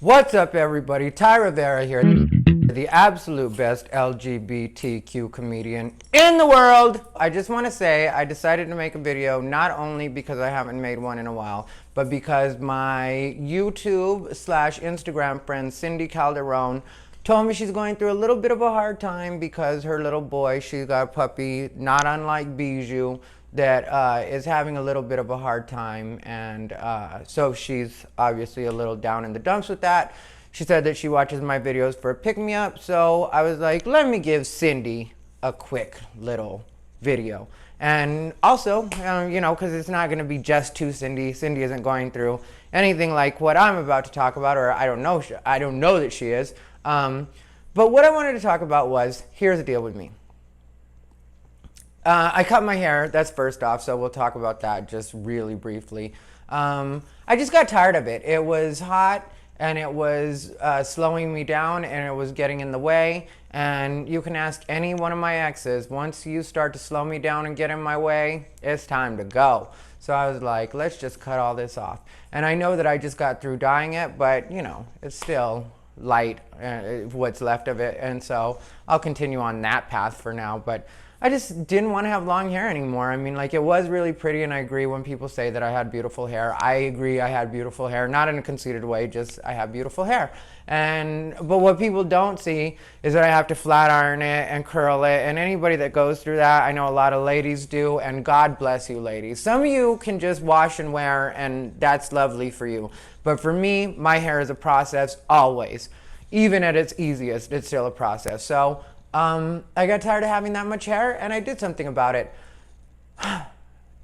What's up, everybody? Rivera here, the absolute best LGBTQ comedian in the world. I just want to say I decided to make a video not only because I haven't made one in a while, but because my YouTube slash Instagram friend Cindy Calderon told me she's going through a little bit of a hard time because her little boy, she got a puppy, not unlike Bijou, that is having a little bit of a hard time, and so she's obviously a little down in the dumps with that. She said that she watches my videos for a pick-me-up, so I was like, let me give Cindy a quick little video. And also, you know, because it's not going to be just to Cindy. Cindy isn't going through anything like what I'm about to talk about, or I don't know that she is. But what I wanted to talk about was, here's the deal with me. I cut my hair, that's first off, so we'll talk about that just really briefly. I just got tired of it. It was hot, and it was slowing me down, and it was getting in the way. And you can ask any one of my exes, once you start to slow me down and get in my way, it's time to go. So I was like, let's just cut all this off. And I know that I just got through dyeing it, but you know, it's still light, what's left of it. And so I'll continue on that path for now. But I just didn't want to have long hair anymore. I mean, like, it was really pretty, and I agree when people say that I had beautiful hair. I agree I had beautiful hair, not in a conceited way, just I have beautiful hair. But what people don't see is that I have to flat iron it and curl it, and anybody that goes through that, I know a lot of ladies do, and God bless you, ladies. Some of you can just wash and wear, and that's lovely for you. But for me, my hair is a process always. Even at its easiest, it's still a process. So I got tired of having that much hair, and I did something about it.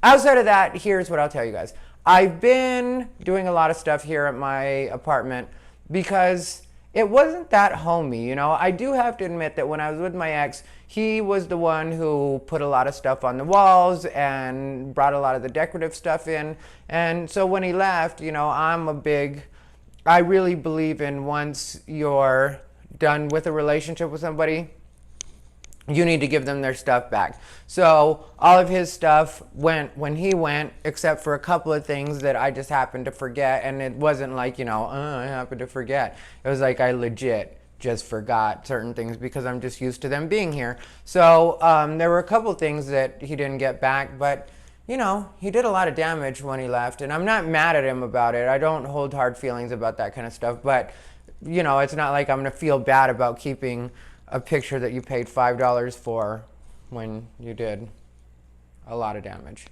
Outside of that, here's what I'll tell you guys. I've been doing a lot of stuff here at my apartment because it wasn't that homey, you know. I do have to admit that when I was with my ex, he was the one who put a lot of stuff on the walls and brought a lot of the decorative stuff in. And so when he left, you know, I really believe in, once you're done with a relationship with somebody, you need to give them their stuff back. So all of his stuff went when he went, except for a couple of things that I just happened to forget. And it wasn't like, you know, I happened to forget. It was like I legit just forgot certain things because I'm just used to them being here. So there were a couple of things that he didn't get back, but you know, he did a lot of damage when he left, and I'm not mad at him about it. I don't hold hard feelings about that kind of stuff, but you know, it's not like I'm gonna feel bad about keeping a picture that you paid $5 for when you did a lot of damage.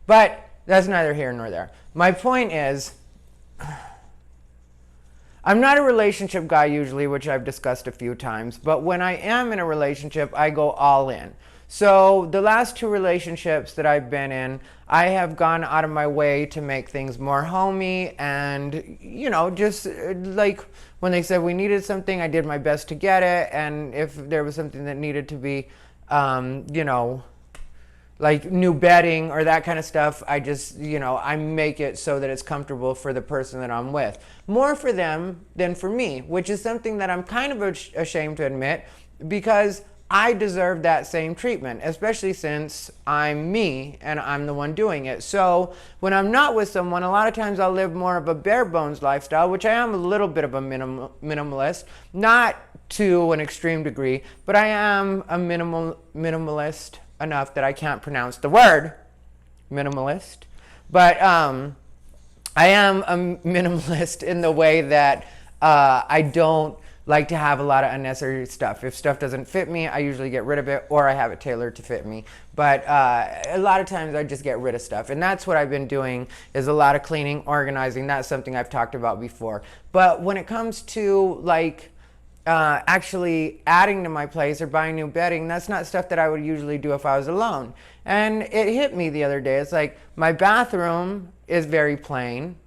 But that's neither here nor there. My point is, I'm not a relationship guy usually, which I've discussed a few times, but when I am in a relationship, I go all in. So the last two relationships that I've been in, I have gone out of my way to make things more homey, and you know, just like when they said we needed something, I did my best to get it. And if there was something that needed to be, you know, like new bedding or that kind of stuff, I just, you know, I make it so that it's comfortable for the person that I'm with. More for them than for me, which is something that I'm kind of ashamed to admit, because I deserve that same treatment, especially since I'm me and I'm the one doing it. So when I'm not with someone, a lot of times I'll live more of a bare bones lifestyle, which I am a little bit of a minimalist, not to an extreme degree, but I am a minimalist enough that I can't pronounce the word minimalist. But I am a minimalist in the way that I don't like to have a lot of unnecessary stuff. If stuff doesn't fit me, I usually get rid of it, or I have it tailored to fit me. But a lot of times I just get rid of stuff, and that's what I've been doing, is a lot of cleaning, organizing. That's something I've talked about before. But when it comes to like actually adding to my place or buying new bedding, that's not stuff that I would usually do if I was alone. And it hit me the other day. It's like, my bathroom is very plain.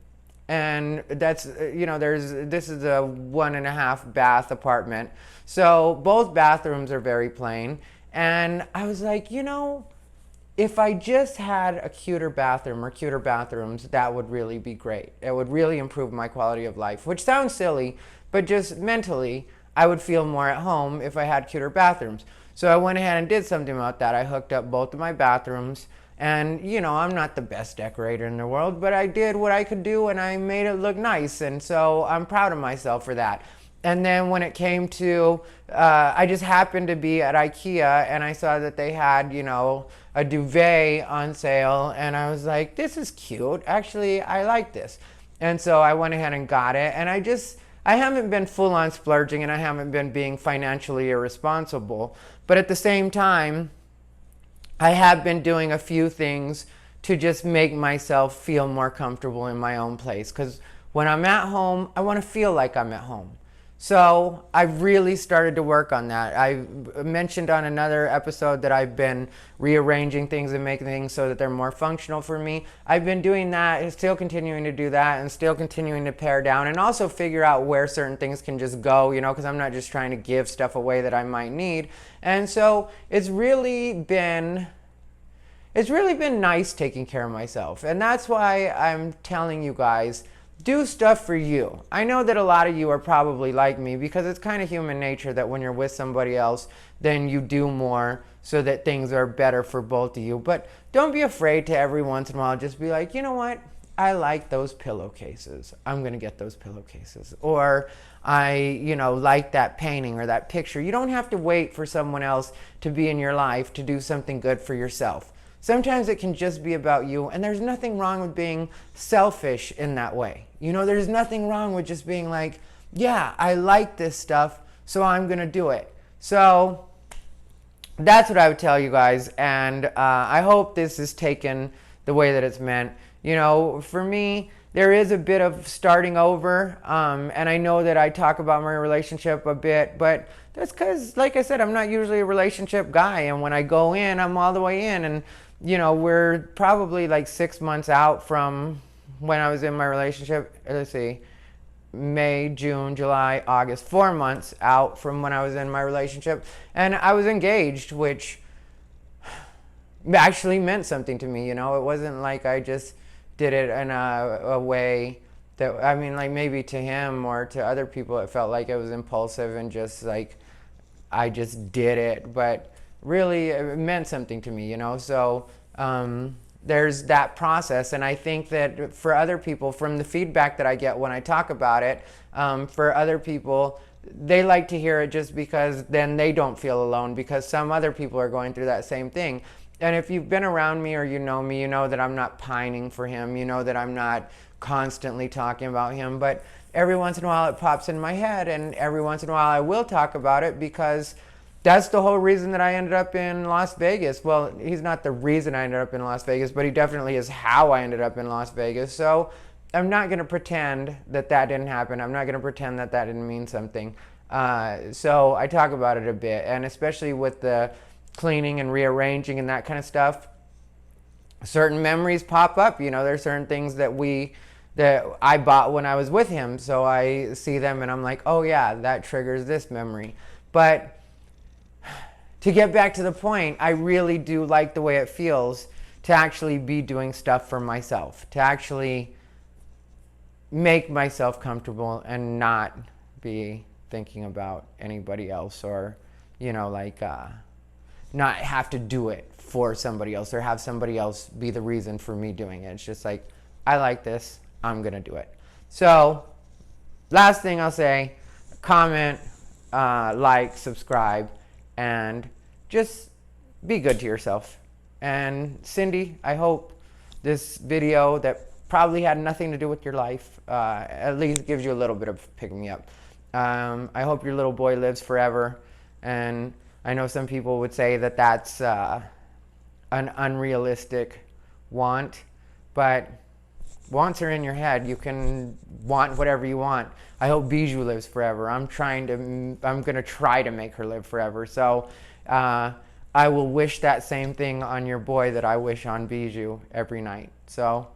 And that's, you know, this is a 1.5 bath apartment. So both bathrooms are very plain. And I was like, you know, if I just had a cuter bathroom or cuter bathrooms, that would really be great. It would really improve my quality of life, which sounds silly, but just mentally, I would feel more at home if I had cuter bathrooms. So I went ahead and did something about that. I hooked up both of my bathrooms And, you know, I'm not the best decorator in the world, but I did what I could do and I made it look nice. And so I'm proud of myself for that. And then when it came to, I just happened to be at IKEA and I saw that they had, you know, a duvet on sale. And I was like, this is cute. Actually, I like this. And so I went ahead and got it. And I haven't been full on splurging and I haven't been being financially irresponsible. But at the same time, I have been doing a few things to just make myself feel more comfortable in my own place. Because when I'm at home, I want to feel like I'm at home. So I've really started to work on that. I mentioned on another episode that I've been rearranging things and making things so that they're more functional for me. I've been doing that and still continuing to do that and still continuing to pare down and also figure out where certain things can just go, you know, because I'm not just trying to give stuff away that I might need. And so it's really been nice taking care of myself. And that's why I'm telling you guys, do stuff for you. I know that a lot of you are probably like me because it's kind of human nature that when you're with somebody else, then you do more so that things are better for both of you. But don't be afraid to every once in a while just be like, you know what? I like those pillowcases. I'm going to get those pillowcases. Or I, you know, like that painting or that picture. You don't have to wait for someone else to be in your life to do something good for yourself. Sometimes it can just be about you, and there's nothing wrong with being selfish in that way. You know, there's nothing wrong with just being like, yeah, I like this stuff, so I'm going to do it. So that's what I would tell you guys, and I hope this is taken the way that it's meant. You know, for me, there is a bit of starting over, and I know that I talk about my relationship a bit, but that's because, like I said, I'm not usually a relationship guy, and when I go in, I'm all the way in, and you know, we're probably like 6 months out from when I was in my relationship. Let's see, May, June, July, August, 4 months out from when I was in my relationship. And I was engaged, which actually meant something to me, you know. It wasn't like I just did it in a way that, I mean, like maybe to him or to other people, it felt like it was impulsive and just like I just did it. But really it meant something to me, you know. So there's that process, and I think that for other people, from the feedback that I get when I talk about it, for other people, they like to hear it just because then they don't feel alone, because some other people are going through that same thing. And if you've been around me or you know me, you know that I'm not pining for him, you know that I'm not constantly talking about him, but every once in a while it pops in my head, and every once in a while I will talk about it, because that's the whole reason that I ended up in Las Vegas. Well, he's not the reason I ended up in Las Vegas, but he definitely is how I ended up in Las Vegas. So I'm not going to pretend that that didn't happen. I'm not going to pretend that that didn't mean something. So I talk about it a bit, and especially with the cleaning and rearranging and that kind of stuff, certain memories pop up. You know, there's certain things that I bought when I was with him. So I see them and I'm like, oh yeah, that triggers this memory. But to get back to the point, I really do like the way it feels to actually be doing stuff for myself, to actually make myself comfortable and not be thinking about anybody else, or, you know, like not have to do it for somebody else or have somebody else be the reason for me doing it. It's just like, I like this, I'm going to do it. So last thing I'll say, comment, like, subscribe, and just be good to yourself. And Cindy, I hope this video that probably had nothing to do with your life at least gives you a little bit of pick me up. I hope your little boy lives forever. And I know some people would say that that's an unrealistic want, but wants are in your head. You can want whatever you want. I hope Bijou lives forever. I'm gonna try to make her live forever. So I will wish that same thing on your boy that I wish on Bijou every night. So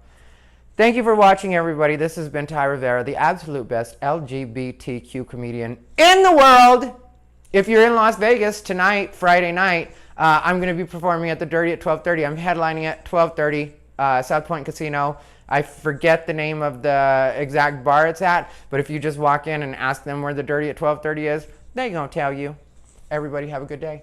thank you for watching, everybody. This has been Ty Rivera, the absolute best LGBTQ comedian in the world. If you're in Las Vegas tonight, Friday night, I'm going to be performing at the Dirty at 12:30. I'm headlining at 12:30, South Point Casino. I forget the name of the exact bar it's at, but if you just walk in and ask them where the Dirty at 12:30 is, they're going to tell you. Everybody have a good day.